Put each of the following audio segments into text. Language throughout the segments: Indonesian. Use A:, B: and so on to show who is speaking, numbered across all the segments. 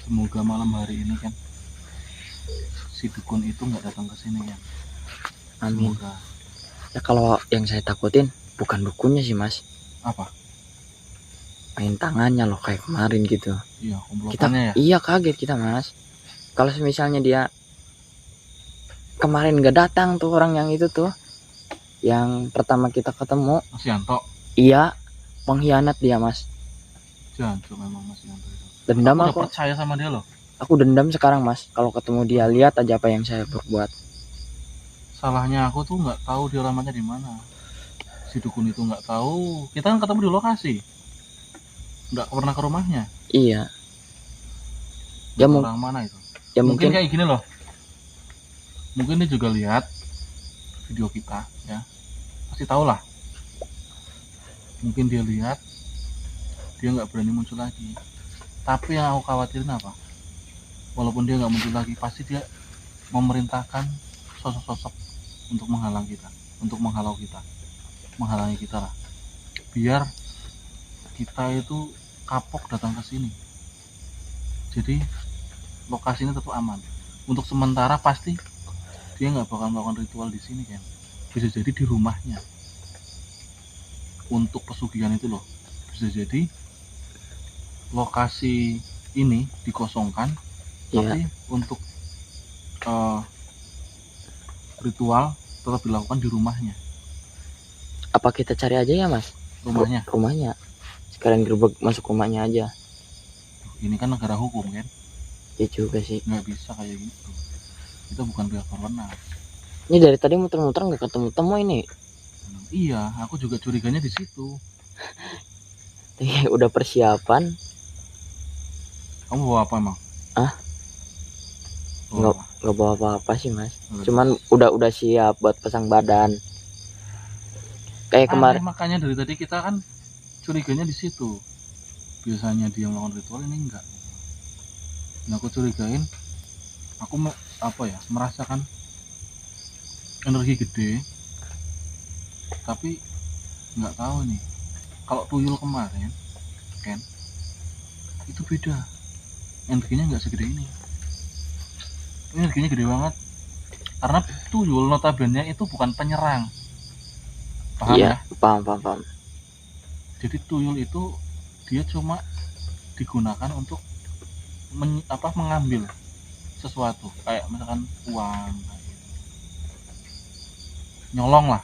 A: Semoga malam hari ini kan si dukun itu nggak datang ke sini ya.
B: Amin.
A: Semoga.
B: Ya kalau yang saya takutin bukan dukunnya sih mas,
A: Apa?
B: main tangannya loh kayak kemarin gitu.
A: Iya,
B: Kita
A: komplotannya ya.
B: iya kaget kita mas. Kalau misalnya dia kemarin nggak datang tuh orang yang itu tuh, yang pertama kita ketemu,
A: Mas Yanto.
B: iya pengkhianat dia mas.
A: Jancuk memang Mas Yanto itu.
B: Dendam
A: Aku udah
B: aku.
A: percaya sama dia loh.
B: Aku dendam sekarang mas. Kalau ketemu dia lihat aja apa yang saya berbuat.
A: Salahnya aku tuh nggak tahu dia alamatnya di mana. Si dukun itu nggak tahu. Kita kan ketemu di lokasi. Nggak pernah ke rumahnya.
B: Iya. Ya
A: orang mana itu?
B: Ya
A: mungkin
B: mungkin
A: kayak gini loh. Mungkin dia juga lihat video kita ya. Pasti tahu lah. Mungkin dia lihat, dia nggak berani muncul lagi. Tapi yang aku khawatirin apa? Walaupun dia nggak muncul lagi, pasti dia memerintahkan sosok-sosok untuk menghalang kita, untuk menghalangi kita lah. Biar kita itu kapok datang ke sini. Jadi lokasi ini tetap aman. Untuk sementara pasti dia nggak bakal melakukan ritual di sini kan. Bisa jadi di rumahnya. Untuk pesugihan itu loh. Bisa jadi lokasi ini dikosongkan, tapi untuk ritual tetap dilakukan di rumahnya.
B: Apa kita cari aja ya mas? Rumahnya. Sekalian gerbek masuk rumahnya aja.
A: Ini kan negara hukum kan?
B: Ya juga sih.
A: Nggak bisa kayak gitu. Kita bukan pihak berwenang.
B: Ini dari tadi muter-muter nggak ketemu-temu ini.
A: Iya, aku juga curiganya di situ.
B: Udah persiapan.
A: Kamu bawa apa emang?
B: Nggak bawa apa-apa sih mas. Cuman udah siap buat pasang badan. Kayak kemarin.
A: Makanya dari tadi kita kan curiganya di situ. Biasanya dia melakukan ritual, ini enggak. Nah, aku curigain, aku merasakan energi gede, tapi nggak tahu nih. Kalau tuyul kemarin, kan, itu beda. Energinya nggak segede ini. Energinya gede banget. Karena tuyul notabene itu bukan penyerang. Paham
B: iya,
A: ya?
B: Paham.
A: Jadi tuyul itu dia cuma digunakan untuk mengambil sesuatu, kayak misalkan uang, nyolong lah.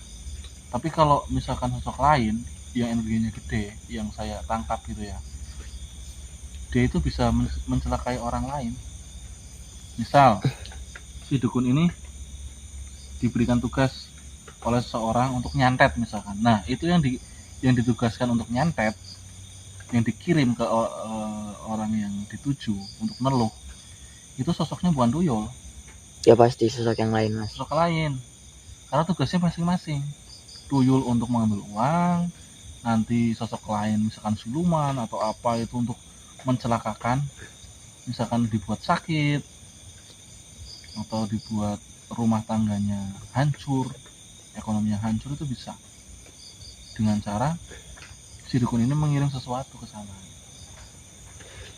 A: Tapi kalau misalkan sosok lain yang energinya gede, yang saya tangkap gitu ya, dia itu bisa mencelakai orang lain. Misal si dukun ini diberikan tugas oleh seseorang untuk nyantet misalkan. Nah, itu yang ditugaskan untuk nyantet, yang dikirim ke orang yang dituju untuk neluh, itu sosoknya bukan tuyul.
B: Ya pasti sosok yang lain mas.
A: Sosok lain. Karena tugasnya masing-masing. Tuyul untuk mengambil uang, nanti sosok lain misalkan siluman atau apa itu untuk mencelakakan, misalkan dibuat sakit atau dibuat rumah tangganya hancur, ekonominya hancur, itu bisa dengan cara si dukun ini mengirim sesuatu ke sana.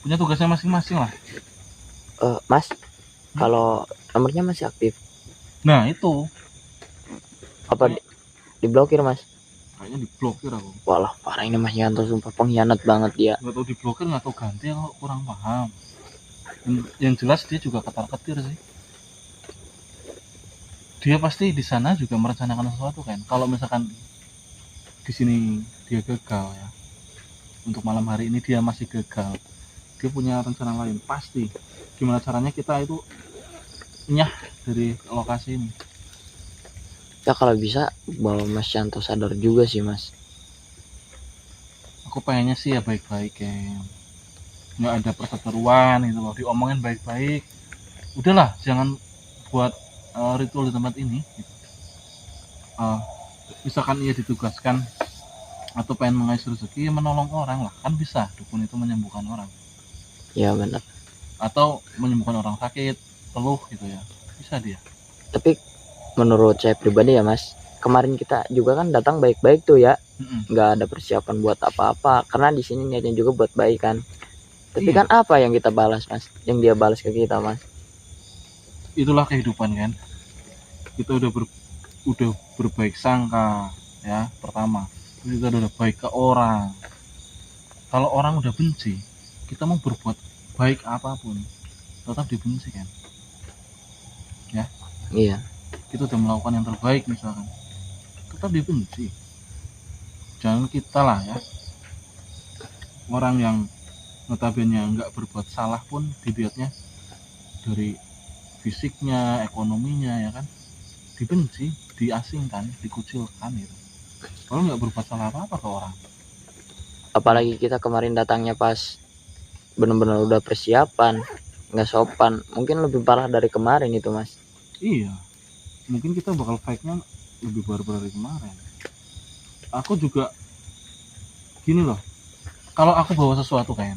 A: Punya tugasnya masing-masing lah.
B: Mas, kalau nomornya masih aktif?
A: Nah itu
B: apa diblokir mas?
A: Kayaknya diblokir aku.
B: Walah parah ini Mas Yanto, sumpah pengkhianat banget dia.
A: Nggak tahu diblokir, nggak tahu ganti, aku kurang paham. Yang jelas dia juga ketar-ketir sih. Dia pasti di sana juga merencanakan sesuatu kan. Kalau misalkan di sini dia gagal ya, untuk malam hari ini dia masih gagal, dia punya rencana lain pasti. Gimana caranya kita itu nyah dari lokasi ini.
B: Ya kalau bisa bawa Mas Yanto sadar juga sih mas.
A: Aku pengennya sih ya baik-baik ya, nggak ada perseteruan gitu loh, diomongin baik-baik. Udahlah, jangan buat ritual di tempat ini gitu. Misalkan ia ditugaskan atau pengen mengais rezeki, menolong orang lah, kan bisa dukun itu menyembuhkan orang.
B: Ya benar.
A: Atau menyembuhkan orang sakit, peluh gitu ya, bisa dia.
B: Tapi menurut saya pribadi ya mas, kemarin kita juga kan datang baik-baik tuh ya, nggak ada persiapan buat apa-apa, karena di sini niatnya juga buat baik kan. Tapi
A: Iya.
B: kan apa yang kita balas mas, yang dia balas ke kita mas?
A: Itulah kehidupan kan. Kita udah berbaik sangka ya pertama, terus kita udah baik ke orang. Kalau orang udah benci, kita mau berbuat baik apapun tetap dibenci kan.
B: Iya.
A: Kita udah melakukan yang terbaik misalkan, tetap dibenci. Jangan kita lah ya, orang yang notabene nggak berbuat salah pun dilihatnya dari fisiknya, ekonominya ya kan, dibenci, diasingkan, dikucilkan gitu. Kalau nggak berbuat salah apa-apa ke orang.
B: Apalagi kita kemarin datangnya pas bener-bener udah persiapan, nggak sopan, mungkin lebih parah dari kemarin itu mas.
A: Iya, mungkin kita bakal fight-nya lebih barbar dari kemarin. Aku juga gini loh, kalau aku bawa sesuatu kan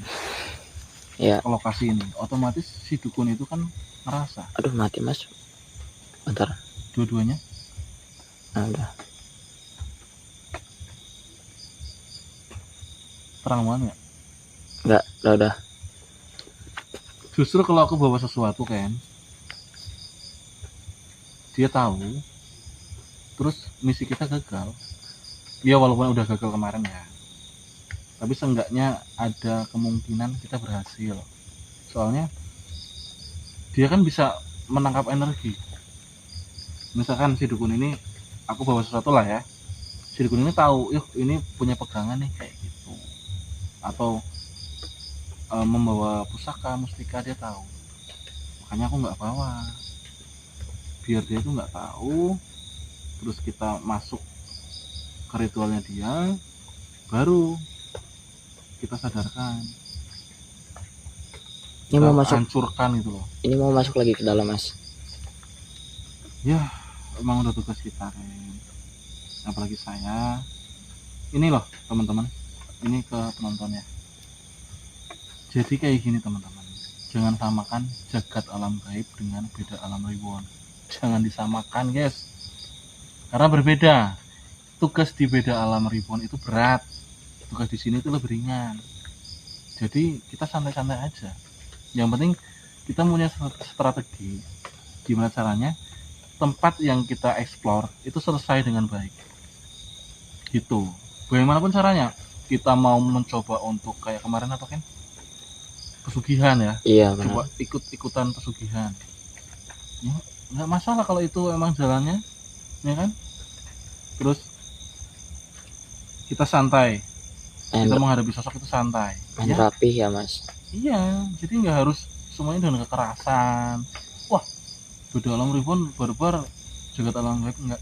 B: Iya.
A: ke lokasi ini, otomatis si dukun itu kan ngerasa.
B: Aduh mati mas, bentar.
A: Dua-duanya.
B: Nah, udah.
A: Terang banget ya.
B: Enggak, udah.
A: Justru kalau aku bawa sesuatu kan, dia tahu, terus misi kita gagal. Ya walaupun udah gagal kemarin ya, tapi seenggaknya ada kemungkinan kita berhasil. Soalnya dia kan bisa menangkap energi. Misalkan si dukun ini, aku bawa sesuatu lah ya, si dukun ini tahu, yuk ini punya pegangan nih kayak gitu, atau membawa pusaka mustika, dia tahu. Makanya aku nggak bawa, biar dia tuh nggak tahu. Terus kita masuk ke ritualnya dia, baru kita sadarkan,
B: Ini
A: kita
B: mau masuk,
A: hancurkan gitu loh.
B: ini mau masuk lagi ke dalam mas.
A: Ya emang udah tugas kita kan, apalagi saya ini loh teman-teman, ini ke penontonnya. Jadi kayak gini teman-teman, jangan samakan jagat alam gaib dengan beda alam reborn. Jangan disamakan guys, karena berbeda. Tugas di beda alam reborn itu berat, tugas di sini itu lebih ringan. Jadi kita santai-santai aja. Yang penting kita punya strategi gimana caranya tempat yang kita explore itu selesai dengan baik. Gitu. Bagaimanapun caranya, kita mau mencoba untuk kayak kemarin apa kan? Pesugihan ya.
B: Iya
A: Coba
B: benar.
A: ikut-ikutan pesugihan. Ya, nggak masalah kalau itu emang jalannya, ya kan? Terus kita santai,
B: Main,
A: kita menghadapi sosok itu santai.
B: main
A: Ya,
B: rapih ya mas.
A: iya. Jadi nggak harus semuanya dengan kekerasan. Wah, beda alam reborn barbar, jagat alam gaib enggak.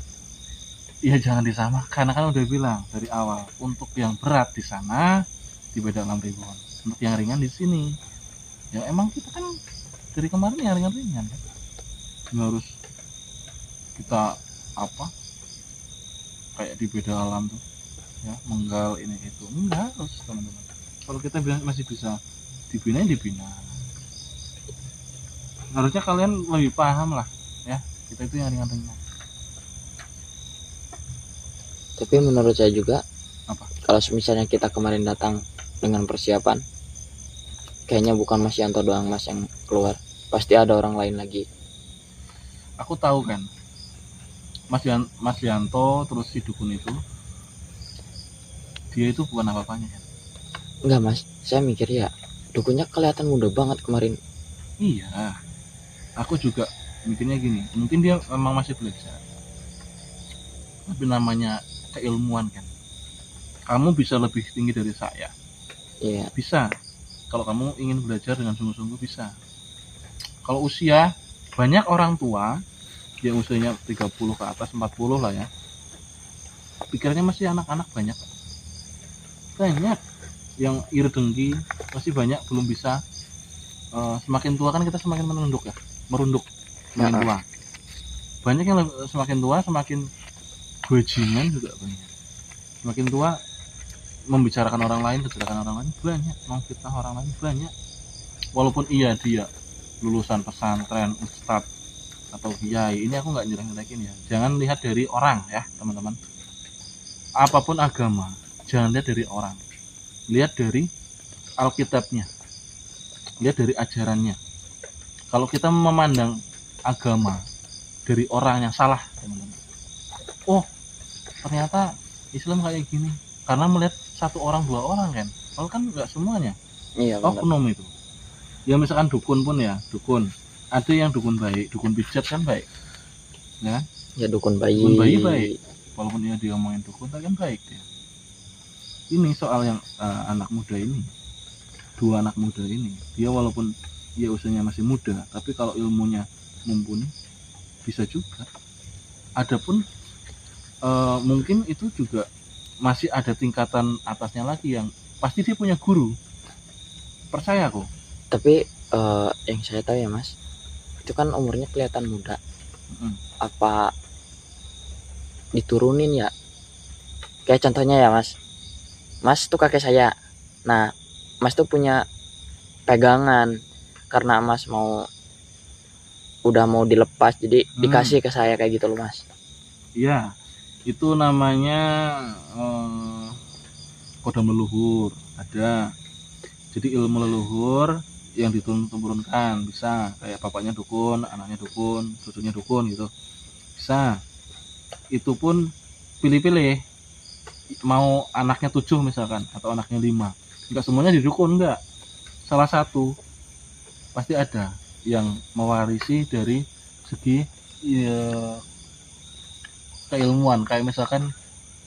A: Ya jangan disamakan, karena kan udah bilang dari awal, untuk yang berat di sana di beda alam reborn, untuk yang ringan di sini. Ya emang kita kan dari kemarin yang ringan-ringan kan, nggak harus kita apa kayak di beda alam tuh ya, menggal ini itu, enggak harus teman-teman. Kalau kita masih bisa dibina, dibina. Harusnya kalian lebih paham lah ya, kita itu yang ringan-ringan.
B: Tapi menurut saya juga,
A: Apa?
B: kalau misalnya kita kemarin datang dengan persiapan, kayaknya bukan Mas Yanto doang mas yang keluar, pasti ada orang lain lagi.
A: Aku tahu kan, Mas Yanto terus si dukun itu, dia itu bukan apa-apanya kan.
B: Enggak mas, saya mikir ya dukunnya kelihatan muda banget kemarin.
A: Iya, aku juga mikirnya gini, mungkin dia memang masih belajar, tapi namanya keilmuan kan, kamu bisa lebih tinggi dari saya,
B: Iya.
A: bisa. Kalau kamu ingin belajar dengan sungguh-sungguh bisa. Kalau usia, banyak orang tua yang usianya 30 ke atas, 40 lah ya, pikirannya masih anak-anak, banyak yang iri dengki, masih banyak belum bisa. Semakin tua kan kita semakin merunduk, semakin tua. Banyak yang semakin tua semakin bajingan juga banyak. Semakin tua membicarakan orang lain, kejelekan orang lain banyak, memfitnah orang lain banyak. Walaupun iya dia lulusan pesantren, ustadz atau kiai, ini aku nggak nyerang-nyerangin ya. Jangan lihat dari orang ya teman-teman. Apapun agama, jangan lihat dari orang, lihat dari Alkitabnya. lihat dari ajarannya. Kalau kita memandang agama dari orang yang salah, teman-teman, oh ternyata Islam kayak gini, karena melihat satu orang dua orang kan, kalau kan nggak semuanya.
B: Iya benar.
A: Oknum itu ya, misalkan dukun pun ya, dukun ada yang dukun baik, dukun pijat kan baik ya,
B: Ya dukun bayi.
A: dukun bayi baik, walaupun dia ngomongin dukun tapi kan baik dia. Ini soal yang anak muda ini, dua anak muda ini, dia walaupun dia usianya masih muda, tapi kalau ilmunya mumpuni bisa juga. Adapun mungkin itu juga masih ada tingkatan atasnya lagi yang pasti dia punya guru, percaya kok.
B: Tapi yang saya tahu ya Mas, itu kan umurnya kelihatan muda. Apa diturunin ya? Kayak contohnya ya Mas, Mas tuh kakek saya. Nah, Mas tuh punya pegangan karena Mas udah mau dilepas, jadi dikasih ke saya kayak gitu loh Mas.
A: Iya, itu namanya kodam leluhur ada. Jadi ilmu leluhur yang diturunkan bisa, kayak bapaknya dukun, anaknya dukun, cucunya dukun gitu, bisa. Itu pun pilih-pilih, mau anaknya 7 misalkan atau anaknya 5, enggak semuanya didukun, enggak, salah satu pasti ada yang mewarisi dari segi keilmuan, kayak misalkan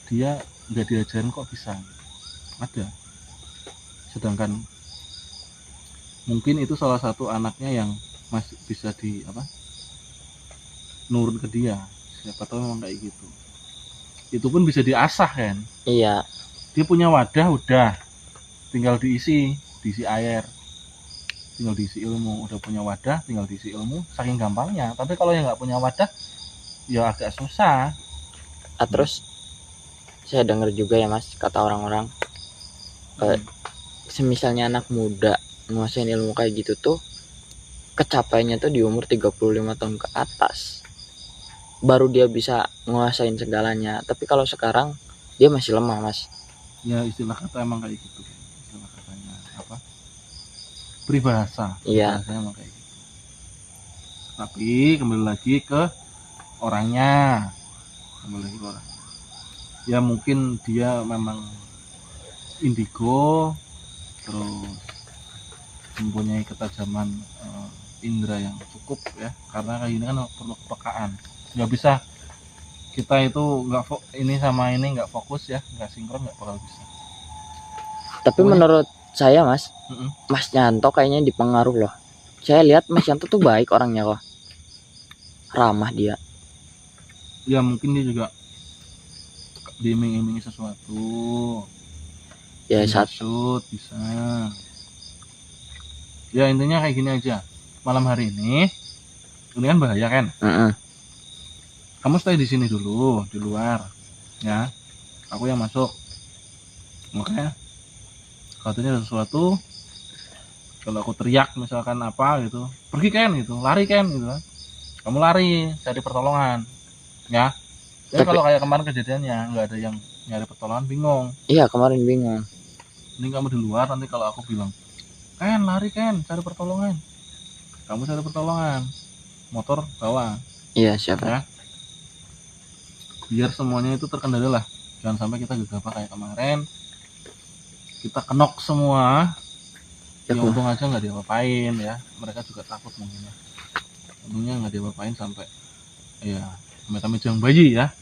A: dia nggak diajarin kok bisa, ada. Sedangkan mungkin itu salah satu anaknya yang masih bisa nurun ke dia, siapa tahu memang kayak gitu. Itu pun bisa diasah kan.
B: Iya.
A: Dia punya wadah, udah tinggal diisi air, tinggal diisi ilmu. Udah punya wadah, tinggal diisi ilmu, saking gampangnya. Tapi kalau yang nggak punya wadah ya agak susah.
B: Terus saya dengar juga ya Mas, kata orang-orang semisalnya anak muda nguasain ilmu kayak gitu tuh kecapainya tuh di umur 35 tahun ke atas baru dia bisa nguasain segalanya. Tapi kalau sekarang dia masih lemah Mas.
A: Ya istilah kata emang kayak gitu, istilah katanya peribahasa.
B: Iya.
A: Peribahasanya emang kayak gitu. Tapi kembali lagi ke orangnya, ya mungkin dia memang indigo, terus mempunyai ketajaman indera yang cukup ya, karena kayak gini kan perlu kepekaan. Nggak bisa kita itu ini sama ini nggak fokus ya, nggak sinkron, nggak bakal bisa.
B: Tapi menurut saya Mas, Mas Yanto kayaknya dipengaruh loh. Saya lihat Mas Yanto tuh baik orangnya kok, ramah dia.
A: Ya mungkin dia juga diiming-imingi sesuatu
B: ya,
A: shoot bisa. Ya intinya kayak gini aja, malam hari ini kan bahaya kan. Kamu stay di sini dulu, di luar ya, aku yang masuk. Oke, katanya ada sesuatu, kalau aku teriak misalkan apa gitu, pergi kan gitu, lari kan gitu, kamu lari cari pertolongan ya. Tapi kalau kayak kemarin kejadiannya nggak ada yang nyari pertolongan, bingung.
B: Iya kemarin bingung.
A: Ini kamu di luar, nanti kalau aku bilang Ken lari Ken cari pertolongan, kamu cari pertolongan, motor bawa.
B: Iya siapa
A: ya, biar semuanya itu terkendali lah, jangan sampai kita gegabah kayak kemarin, kita kenok semua. Ya untung aja nggak diapa-apain ya, mereka juga takut mungkin ya, untungnya nggak diapa-apain sampai ya amit-amit jang bayi ya,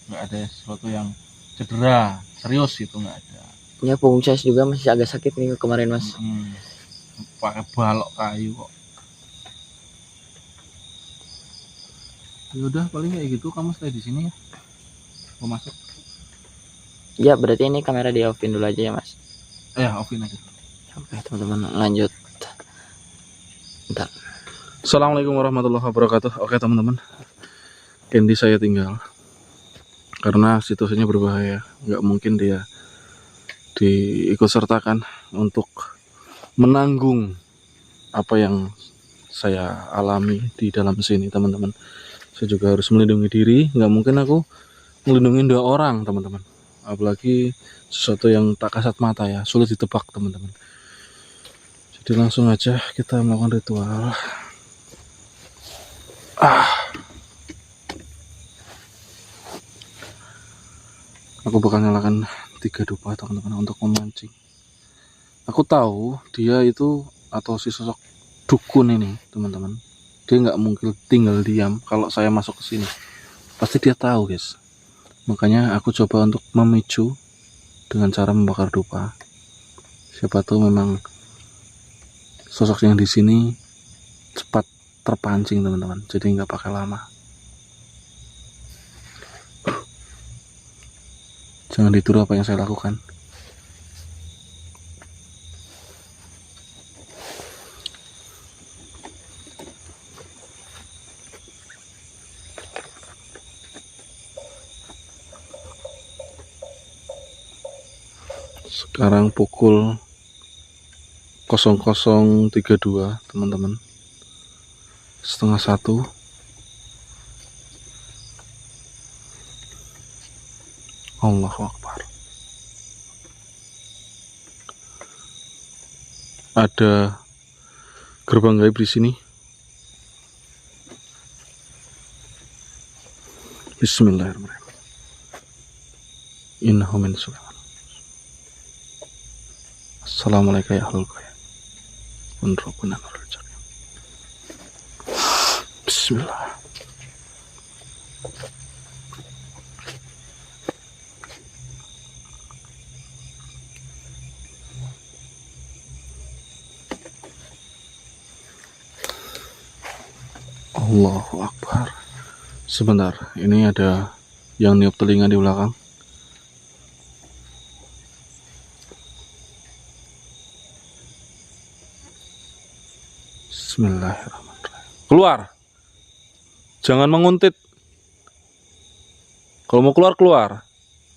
A: nggak ada sesuatu yang cedera serius gitu, nggak ada.
B: Ya punggung saya juga masih agak sakit nih kemarin Mas.
A: Pakai balok kayu kok. Ya udah paling kayak gitu, kamu stay di sini ya, mau masuk.
B: Ya berarti ini kamera di offin dulu aja ya Mas.
A: Ya offin aja.
B: Oke teman-teman lanjut. Bentar.
A: Assalamualaikum warahmatullahi wabarakatuh. Oke teman-teman, Candy saya tinggal karena situasinya berbahaya, nggak mungkin dia diikut sertakan untuk menanggung apa yang saya alami di dalam sini teman-teman. Saya juga harus melindungi diri, nggak mungkin aku melindungi 2 orang teman-teman, apalagi sesuatu yang tak kasat mata ya, sulit ditebak teman-teman. Jadi langsung aja kita melakukan ritual. Aku bakal nyalakan 3 dupa teman-teman untuk memancing. Aku tahu dia itu atau si sosok dukun ini teman-teman, dia nggak mungkin tinggal diam kalau saya masuk ke sini. Pasti dia tahu guys. Makanya aku coba untuk memicu dengan cara membakar dupa. Siapa tahu memang sosok yang di sini cepat terpancing teman-teman, jadi nggak pakai lama. Jangan ditiru apa yang saya lakukan. Sekarang pukul 00.32 teman-teman, 12:30. Allahu Akbar. Ada gerbang gaib di sini. Bismillahirrahmanirrahim. Innahu min Sulaiman. Assalamualaikum ya ahlul qayyam. Unrukuna nurul jannah. Bismillah. Allahu Akbar. Sebentar, ini ada yang niup telinga di belakang. Bismillahirrahmanirrahim. Keluar. Jangan menguntit. Kalau mau keluar, keluar.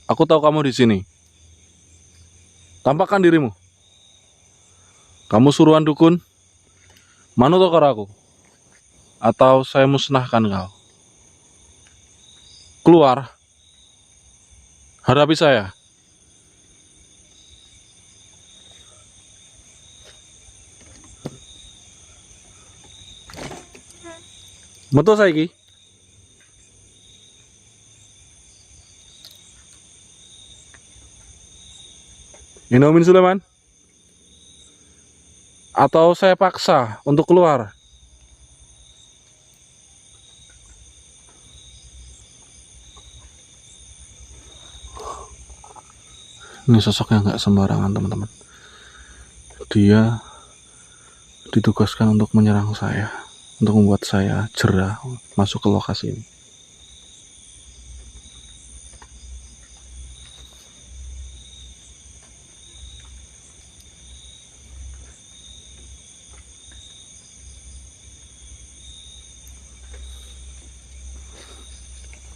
A: Aku tahu kamu di sini. Tampakkan dirimu. Kamu suruhan dukun? Manut karo aku? Atau saya musnahkan kau? Keluar. Hadapi saya. Metu saiki. Innahu min Sulaiman. Atau saya paksa untuk keluar. Ini sosok yang nggak sembarangan teman-teman. Dia ditugaskan untuk menyerang saya, untuk membuat saya jerah masuk ke lokasi ini.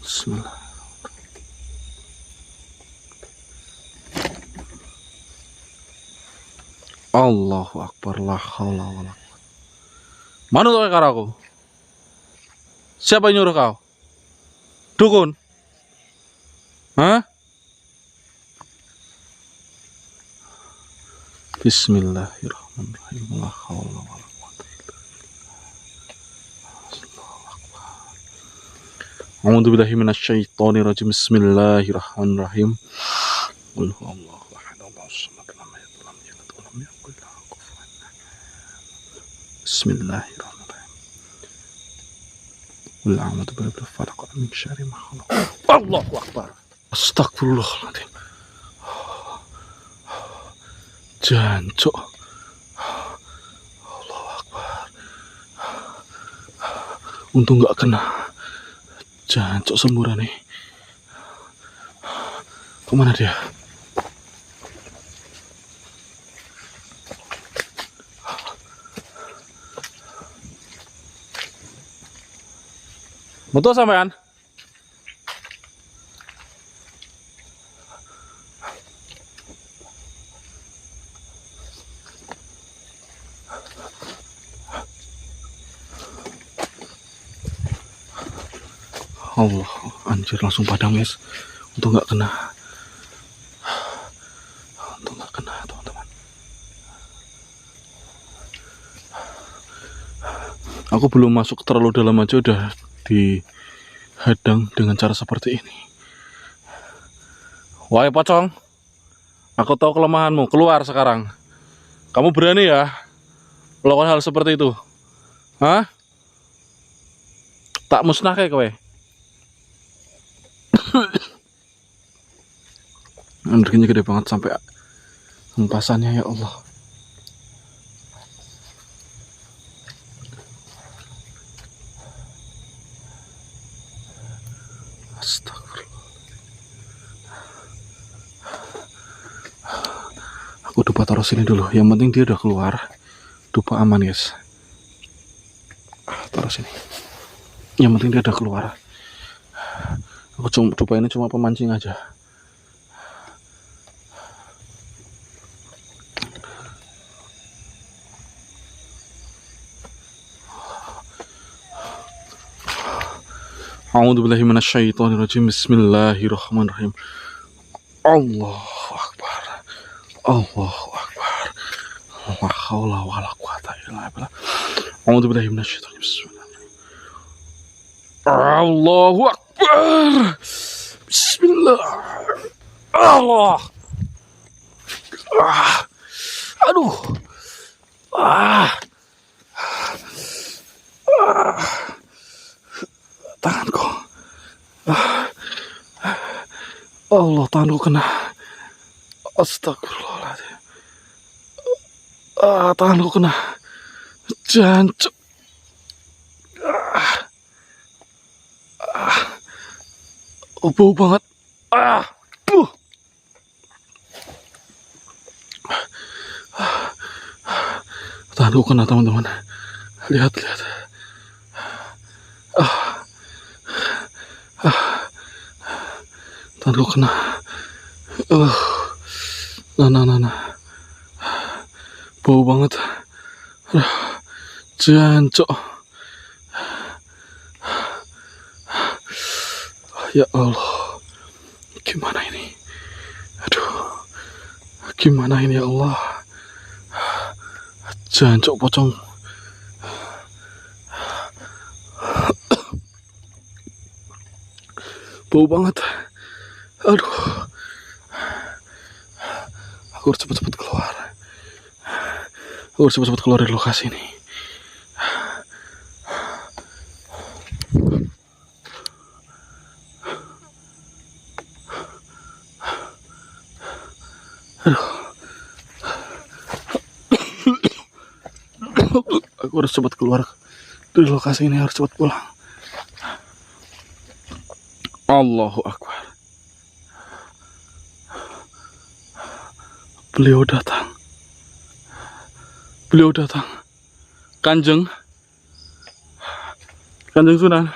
A: Bismillah. Allahu Akbar, la haula wala quwwata. Mana tuh karo aku? Siapa yang nyuruh kau? Dukun? Hah? Bismillahirrahmanirrahim. La haula wala quwwata illa billah. A'udzu billahi minasyaitonir rajim. Bismillahirrahmanirrahim. Qul huwallahu ahad, Allahus samad, lam yalid walam yulad walam yakul lahu kufuwan ahad. Bismillahirrahmanirrahim. Qul a'udzu birabbil falaq min syarri ma khalaq. Allahu Akbar. Astagfirullahaladzim. Jancuk. Allahu Akbar. Untung gak kena. Jancuk semburan nih. Kemana dia? Betul sampean? Allah, anjir langsung padam guys. Untuk nggak kena. Untuk nggak kena teman-teman. Aku belum masuk terlalu dalam aja udah dihadang dengan cara seperti ini. Wahai pocong, aku tahu kelemahanmu. Keluar sekarang. Kamu berani ya melakukan hal seperti itu? Hah? Tak musnah kayak kowe. Energinya gede banget sampai hempasannya, ya Allah. Astagfirullah. Aku dupa taruh sini dulu. Yang penting dia udah keluar. Dupa aman, guys. Taruh sini. Yang penting dia udah keluar. Aku dupa ini cuma pemancing aja. A'udzubillahi minasyaitonirrajim. Bismillahirrahmanirrahim. Allahu akbar. Allahu akbar. La haula wala quwata illa billah. A'udzubillahi minasyaitonir rajim. Allahu akbar. Bismillah. Allah. Aduh. Tanganku. Allah, tanganku kena. Astagfirullahaladzim. Tanganku kena jancuk. Bau banget. Tanganku kena, teman-teman. Lihat. Tanganku kena. Nah. Bau banget. Jancok. Ya Allah. Gimana ini? Aduh. Gimana ini, ya Allah? Jancok pocong. Bau banget. Aduh. Aku harus cepat-cepat keluar. Aku harus cepat-cepat keluar dari lokasi ini. Aduh. Aku harus cepat keluar dari lokasi ini. Harus cepat pulang. Allahu akbar. Beliau datang. Kanjeng Sunan.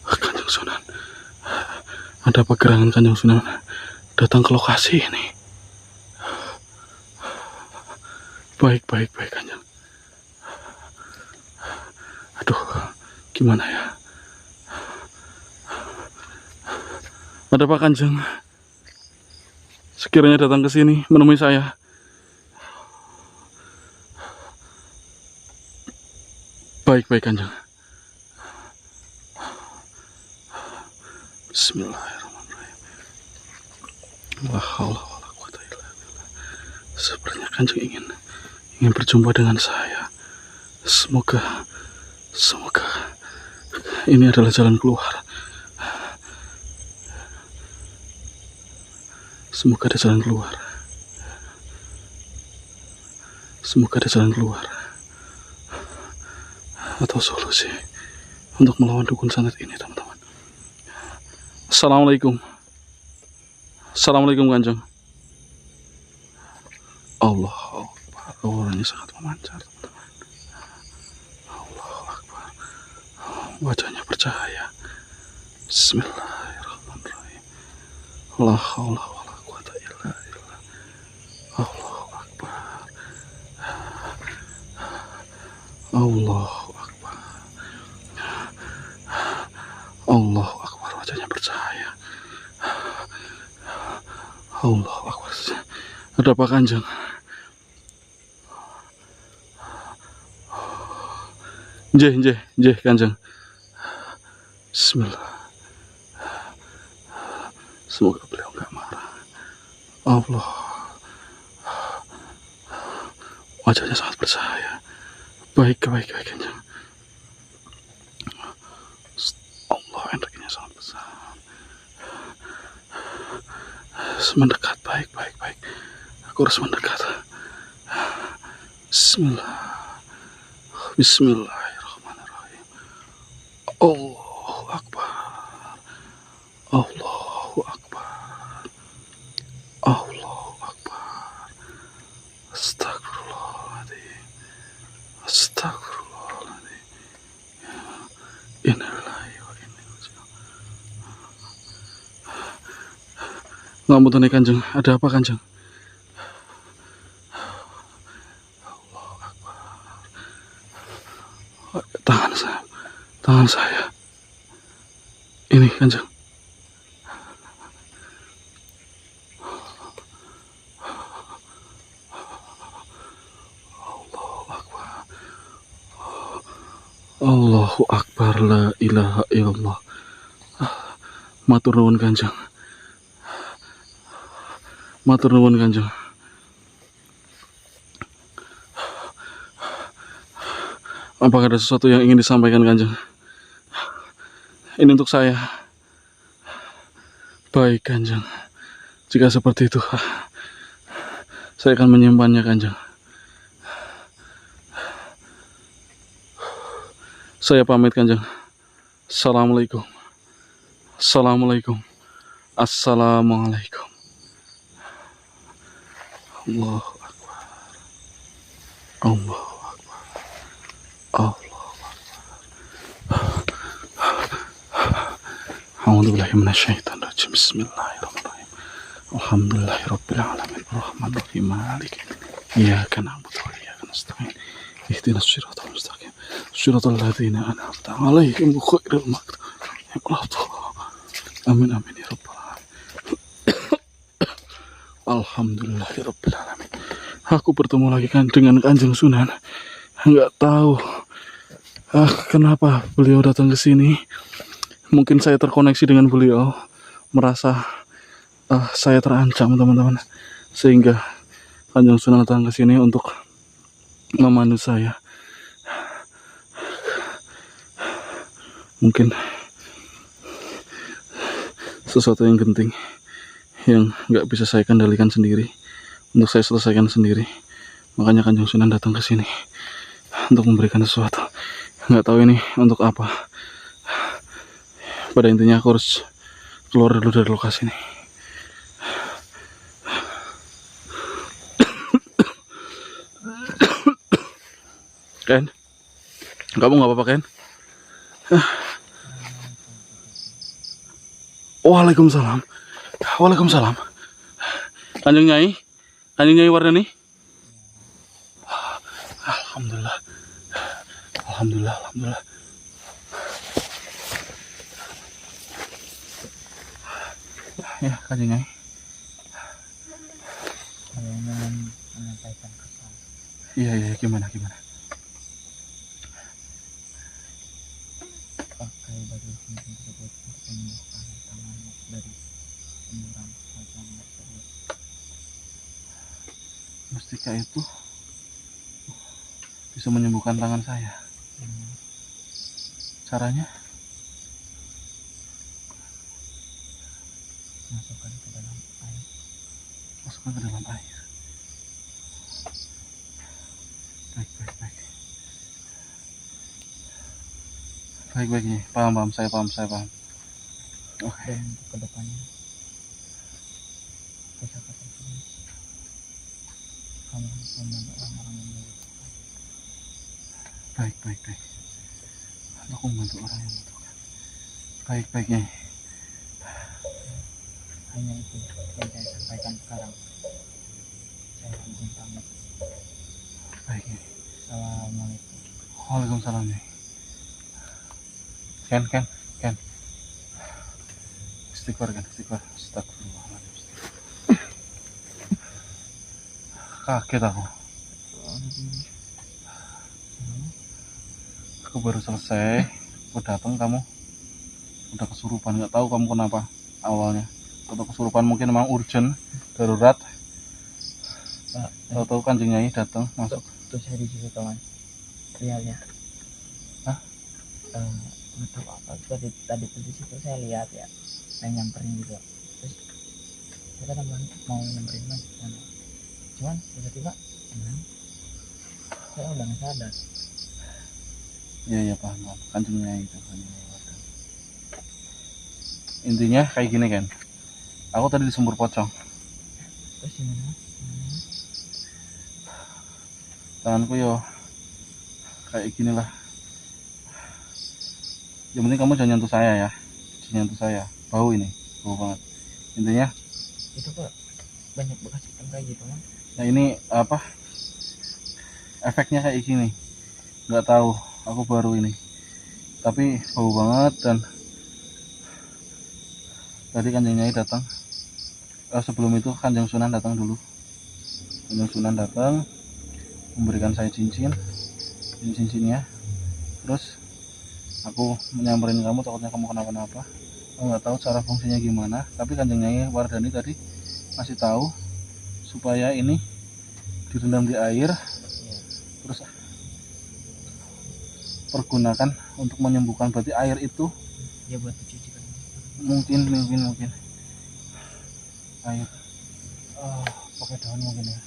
A: Kanjeng Sunan. Ada apa gerangan Kanjeng Sunan datang ke lokasi ini? Baik Kanjeng. Aduh, gimana ya? Ada apa Kanjeng? Sekiranya datang ke sini menemui saya. Baik Kanjeng. Bismillahirrahmanirrahim. La haula wala quwata illa billah. Sepertinya Kanjeng ingin berjumpa dengan saya. Semoga ini adalah jalan keluar. Semoga ada jalan keluar. Atau solusi untuk melawan dukun santet ini, teman-teman. Assalamualaikum Kanjeng. Allah Akbar. Auranya sangat memancar, teman-teman. Allah Akbar. Wajahnya bercahaya. Bismillahirrahmanirrahim. La haula wala quwata illa billah. Allahu Akbar. Allahu Akbar. Allahu Akbar. Wajahnya bercahaya. Allahu Akbar. Ada apa Kanjeng? Nggih Kanjeng. Bismillah. Semoga beliau nggak marah. Allah, wajahnya sangat bersahaya. Baik Kanjeng. Allah, energinya sangat besar. Mendekat, baik. Aku harus mendekat. Bismillahirrahmanirrahim. Allahu Akbar. Allahu Akbar. Allahu Akbar. Astagfirullahaladzim. Astagfirullahaladzim. Innalillahi wa inna ilaihi raji'un. Ngapunten Kanjeng, ada apa Kanjeng? Tangan saya. Ini Kanjeng. Allahu Akbar, la ilaha illallah. Matur nuwun Kanjeng. Matur nuwun Kanjeng. Apakah ada sesuatu yang ingin disampaikan Kanjeng? Ini untuk saya. Baik Kanjeng. Jika seperti itu, saya akan menyimpannya Kanjeng. Saya pamit Kanjeng. Assalamualaikum. Assalamualaikum. Assalamualaikum. Allahu Akbar. Allahu Akbar. Allahu Akbar. A'udzubillahi minasyaitonir rajim. Bismillahirrahmanirrahim. Alhamdulillahirabbil alamin. Arrahmanirrahim. Maliki iyyaka na'budu wa iyyaka nasta'in. Ihdinas siratal mustaqim. Siratal ladzina an'amta 'alaihim ghairil maghdubi 'alaihim waladdallin. Amin ya rabbal alamin. Alhamdulillahirabbil alamin. Aku bertemu lagi kan dengan Kanjeng Sunan. Enggak tahu kenapa beliau datang ke sini. Mungkin saya terkoneksi dengan beliau, merasa saya terancam teman-teman, sehingga Kanjeng Sunan datang ke sini untuk memandu saya. Mungkin sesuatu yang genting yang nggak bisa saya kendalikan sendiri, untuk saya selesaikan sendiri. Makanya Kanjeng Sunan datang ke sini untuk memberikan sesuatu. Nggak tahu ini untuk apa. Pada intinya aku harus keluar dulu dari lokasi ini. Ken, kamu nggak apa-apa Ken? Waalaikumsalam. Waalaikumsalam. Kanjeng Nyai Wardani. Alhamdulillah. Ya, Kanjeng Nyai.
B: Saya ingin menyampaikan pesan.
A: Iya, gimana?
B: Pakai baju cincin tersebut untuk menyembuhkan tanganmu dari penyuram wajah tersebut.
A: Mustika itu bisa menyembuhkan tangan saya. Caranya?
B: Masukkan ke dalam air.
A: Masukkan ke dalam air. Baik nih. Paham. Saya paham. Oke.
B: Dan untuk kedepannya, kata-kata ini, kamu membantu orang-orang yang membutuhkan.
A: Baik. Aku membantu orang yang membutuhkan. Baik Nyai.
B: Hanya itu yang saya sampaikan sekarang. Saya izin pamit.
A: Baik Nyai.
B: Assalamualaikum.
A: Waalaikumsalam Nyai. Ken. Istighfar. Astagfirullahaladzim. Kaget aku. Aku baru selesai, aku datang kamu udah kesurupan. Nggak tahu kamu kenapa awalnya. Atau kesurupan mungkin memang urgent, darurat. Tahu-tahu Kanjeng Nyai datang masuk.
B: Tuh saya di situ kawan. Lihatnya.
A: Hah?
B: Nggak tahu apa. Tadi tuh di situ saya lihat ya. Saya nyamperin juga. Terus saya kan mau nyamperin mas. Cuman tiba-tiba saya udah nggak sadar.
A: Iya paham. Kanjeng Nyai itu. Intinya kayak gini kan. Aku tadi di sumur pocong.
B: Terus gimana?
A: Tanganku yo kayak gini lah. Yang penting kamu jangan nyentuh saya ya. Jangan nyentuh saya. Bau ini, bau banget. Intinya
B: Itu kok banyak bekas hitam kayak gitu kan?
A: nah ini apa? Efeknya kayak gini. Nggak tahu, aku baru ini. Tapi bau banget dan tadi Kanjeng Nyai datang. Sebelum itu Kanjeng Sunan datang dulu. Kanjeng Sunan datang memberikan saya cincinnya. Terus aku menyamperin kamu, takutnya kamu kenapa-napa. Aku nggak tahu cara fungsinya gimana, tapi Kanjeng Nyai Wardani tadi masih tahu supaya ini direndam di air, terus pergunakan untuk menyembuhkan. Berarti air itu
B: Ya buat dicuci kan?
A: mungkin air pakai daun mungkin ya,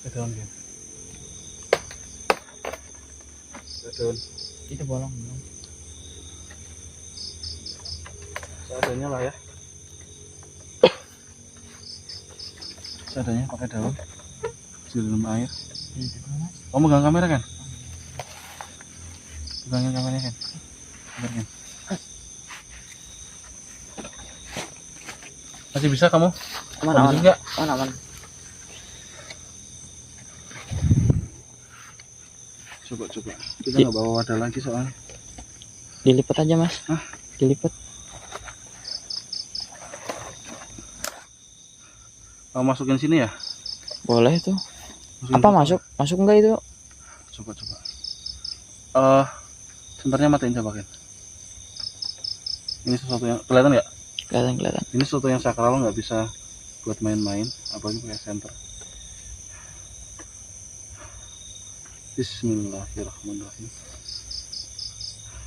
A: pakai daun ya, pakai daun
B: Itu bolong.
A: seadanya lah ya, seadanya pakai daun di dalam air.
B: Itu kan mas?
A: Kamu pegang kamera kan? Pegangin kameranya kan? Pegangin. Masih bisa kamu?
B: Aman.
A: Enggak?
B: Aman.
A: Coba. Kita nggak bawa wadah lagi soalnya.
B: Dilipat aja mas.
A: Hah?
B: Dilipat.
A: Mau masukin sini ya?
B: Boleh tuh.
A: Masukin
B: Apa
A: dulu.
B: masuk enggak itu?
A: Coba. Sebenarnya matiin coba kan. Ini sesuatu yang kelihatan nggak?
B: Kelihatan.
A: Ini sesuatu yang sakral, nggak bisa buat main-main, apalagi pakai senter. Bismillahirrahmanirrahim.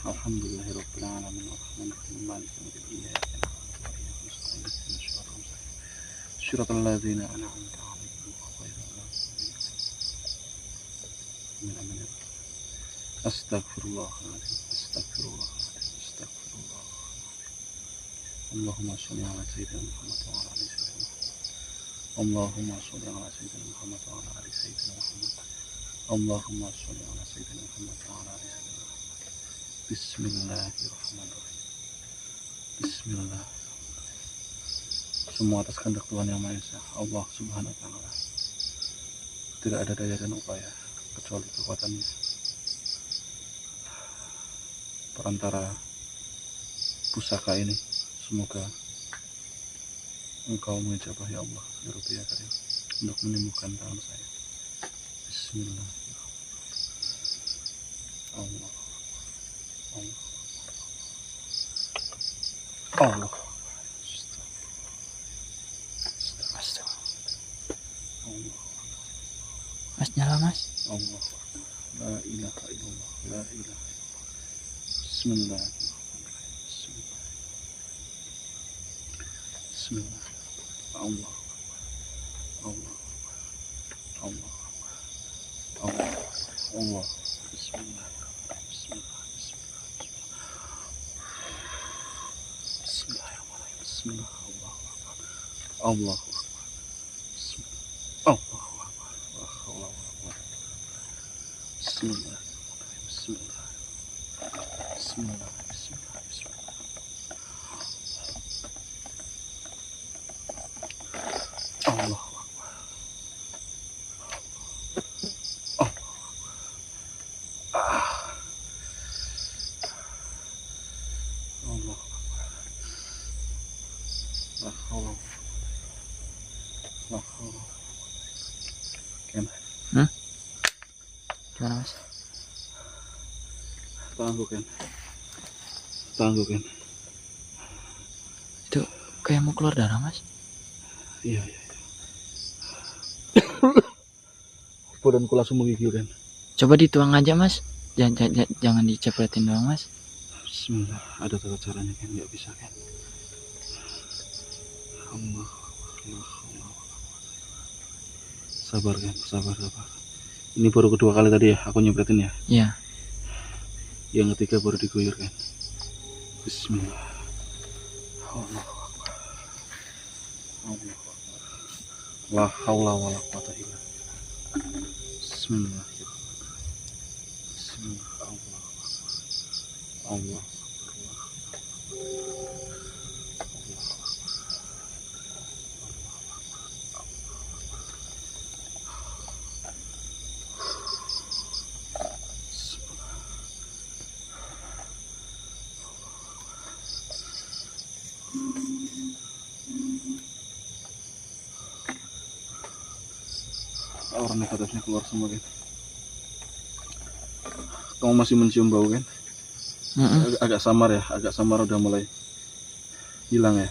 A: Alhamdulillahirabbil alamin arrahmanirrahim maliki yaumiddin iyyaka na'budu wa iyyaka nasta'in ihdinas siratal mustaqim siratal ladzina an'amta 'alaihim ghairil maghdubi 'alaihim waladdallin. Astagfirullahaladzim. Allahumma sholli ala sayyidina Muhammad wa ala ali sayyidina Muhammad. Allahumma sholli ala sayyidina Muhammad wa ala ali sayyidina Muhammad. Allahumma sholli ala sayyidina Muhammad wa ala ali sayyidina Muhammad. Bismillahirrahmanirrahim. Bismillah. Semua atas kehendak Tuhan Yang Maha Esa, Allah Subhanahu wa taala. Tidak ada daya dan upaya kecuali kekuatannya. Perantara pusaka ini, semoga Engkau mengijabah ya Allah, ya Rabbi ya Karim, untuk menyembuhkan tangan saya. Bismillahirrahmanirrahim. Allah.
B: Mas nyala mas.
A: Allah. La ilaha illallah. La ilaha illallah. Bismillahirrahmanirrahim. Bismillah. Allah. Bismillah. Bismillah. Allah. Bismillah. Allah. Tanganku Ken. Tanganku Ken.
B: Itu kayak mau keluar darah mas.
A: Iya. Badanku langsung menggigil Ken.
B: Coba dituang aja mas. Jangan dicepretin doang mas.
A: Bismillah, ada tata caranya Ken, nggak bisa Ken. Allah. Sabar Ken, sabar. Ini baru kedua kali tadi ya aku nyepretin ya.
B: Iya.
A: Yang ketiga baru diguyur Ken. Bismillah. Allah. La haula wala quwata illa billah. Bismillah. Allah. Aura negatifnya keluar semua Ken. Kamu masih mencium bau kan? Agak samar udah mulai hilang ya.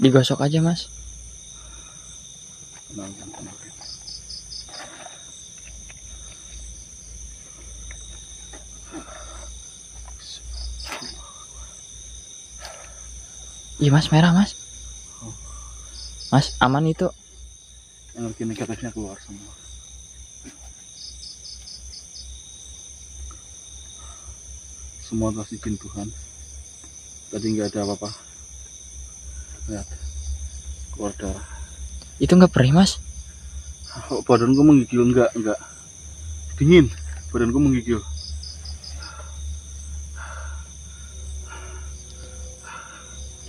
B: Digosok aja mas.
A: Tenang.
B: Iya mas, merah mas. Mas aman itu.
A: Energi negatifnya keluar semua. Semua atas izin Tuhan. Tadi nggak ada apa-apa. Lihat, keluar darah.
B: Itu nggak perih mas?
A: Oh, badanku menggigil, enggak. Dingin, badanku menggigil.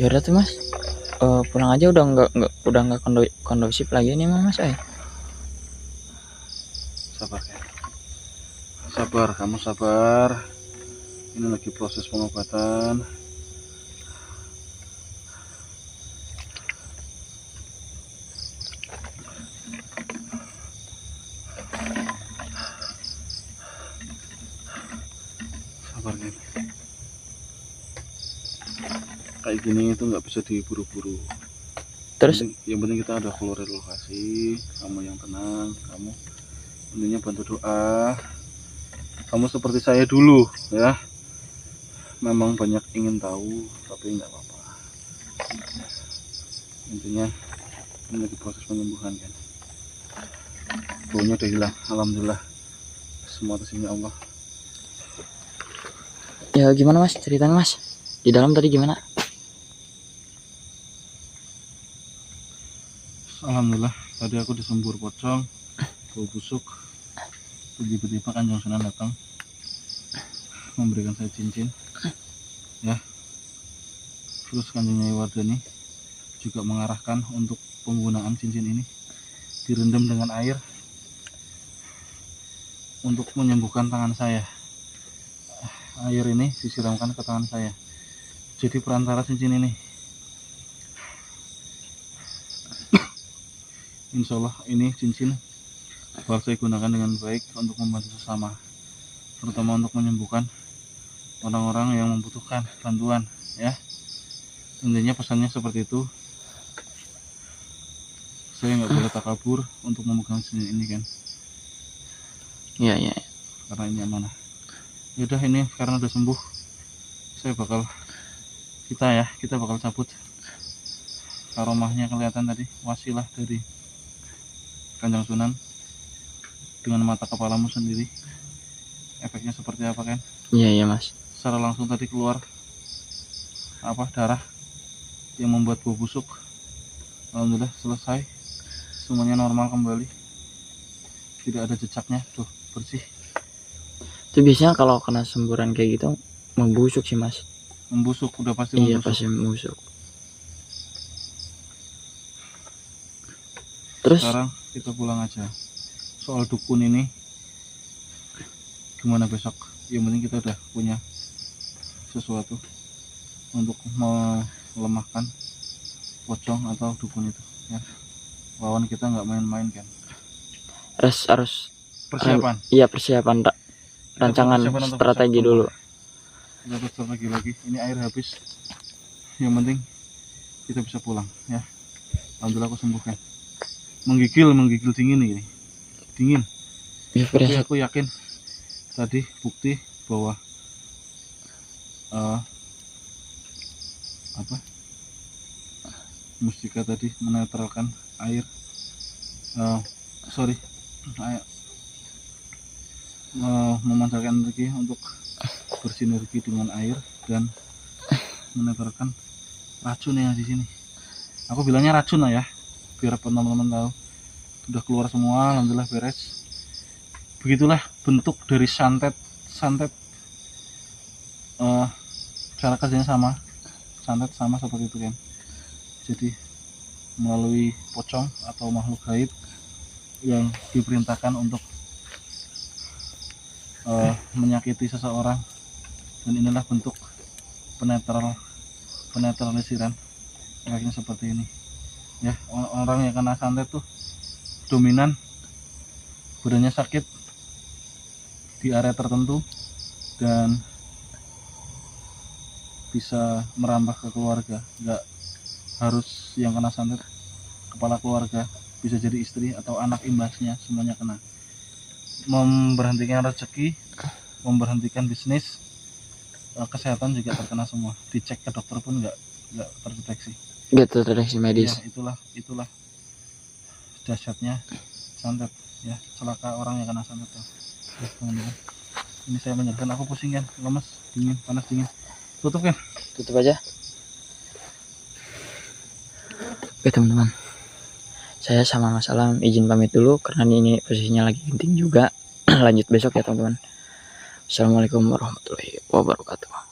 B: Ya udah tuh mas. Pulang aja udah nggak kondusif lagi nih mas.
A: Sabar, kamu sabar. Ini lagi proses pengobatan. Sabar Ken. Kayak gini itu nggak bisa diburu-buru.
B: Terus
A: yang penting kita ada keluar dari lokasi. Kamu yang tenang, kamu intinya bantu doa. Kamu seperti saya dulu ya. Memang banyak ingin tahu, tapi nggak apa-apa. Intinya ini lagi proses penyembuhan kan. Baunya udah hilang, alhamdulillah. Semua atas izin Allah.
B: ya gimana mas ceritanya mas? Di dalam tadi gimana?
A: Alhamdulillah, tadi aku disembur pocong, bau busuk. Tiba-tiba Kanjeng Sunan datang memberikan saya cincin ya. Terus Kanjeng Nyai Wardani juga mengarahkan untuk penggunaan cincin ini direndam dengan air untuk menyembuhkan tangan saya. Air ini disiramkan ke tangan saya, jadi perantara cincin ini. Insya Allah ini cincin bakal saya gunakan dengan baik untuk membantu sesama, terutama untuk menyembuhkan orang-orang yang membutuhkan bantuan ya. Intinya pesannya seperti itu. Saya nggak boleh takabur untuk memegang cincin ini kan.
B: Iya.
A: Karena ini amanah. Yaudah, ini karena udah sembuh, kita bakal cabut. Karomahnya kelihatan tadi, wasilah dari Kanjeng Sunan dengan mata kepalamu sendiri. Efeknya seperti apa kan?
B: Iya mas.
A: Secara langsung tadi keluar darah yang membuat bau busuk. Alhamdulillah selesai, semuanya normal kembali, tidak ada jejaknya, tuh bersih.
B: Itu biasanya kalau kena semburan kayak gitu membusuk sih mas.
A: Membusuk, udah pasti
B: Iya
A: membusuk.
B: pasti membusuk. Terus
A: Sekarang kita pulang aja. Soal dukun ini gimana besok? Yang penting kita udah punya sesuatu untuk melemahkan pocong atau dukun itu ya. Lawan kita nggak main-main kan.
B: harus
A: persiapan.
B: Iya, persiapan rancangan
A: Persiapan untuk
B: strategi
A: besok.
B: dulu.
A: Kita terus lagi. Ini air habis. Yang penting kita bisa pulang ya. Alhamdulillah aku sembuh kan. Menggigil dingin ini. Dingin.
B: Ya,
A: Tapi aku yakin tadi bukti bahwa mustika tadi menetralkan air. Memancarkan energi untuk bersinergi dengan air dan menetralkan racun yang di sini. Aku bilangnya racun lah ya, biar teman-teman tahu. Sudah keluar semua, alhamdulillah beres. Begitulah bentuk dari santet. Cara kerjanya sama, santet sama seperti itu kan. Jadi melalui pocong atau makhluk gaib yang diperintahkan untuk menyakiti seseorang, dan inilah bentuk penetralisiran kayaknya seperti ini ya. Orang yang kena santet tuh dominan badannya sakit di area tertentu dan bisa merambah ke keluarga. Nggak harus yang kena santet kepala keluarga, bisa jadi istri atau anak imbasnya, semuanya kena. Memberhentikan rezeki, memberhentikan bisnis, kesehatan juga terkena semua. Dicek ke dokter pun nggak terdeteksi.
B: Gitu, terdeteksi medis.
A: Ya, itulah dahsyatnya santet ya. Celaka orang yang kena santet tuh. Ya, teman-teman. Ini saya menyerahkan, aku pusing kan, lemes, dingin, panas dingin. Tutup kan?
B: Tutup aja. Oke teman-teman, saya sama Mas Alam izin pamit dulu karena ini posisinya lagi genting juga. Lanjut besok ya teman-teman. Assalamualaikum warahmatullahi wabarakatuh.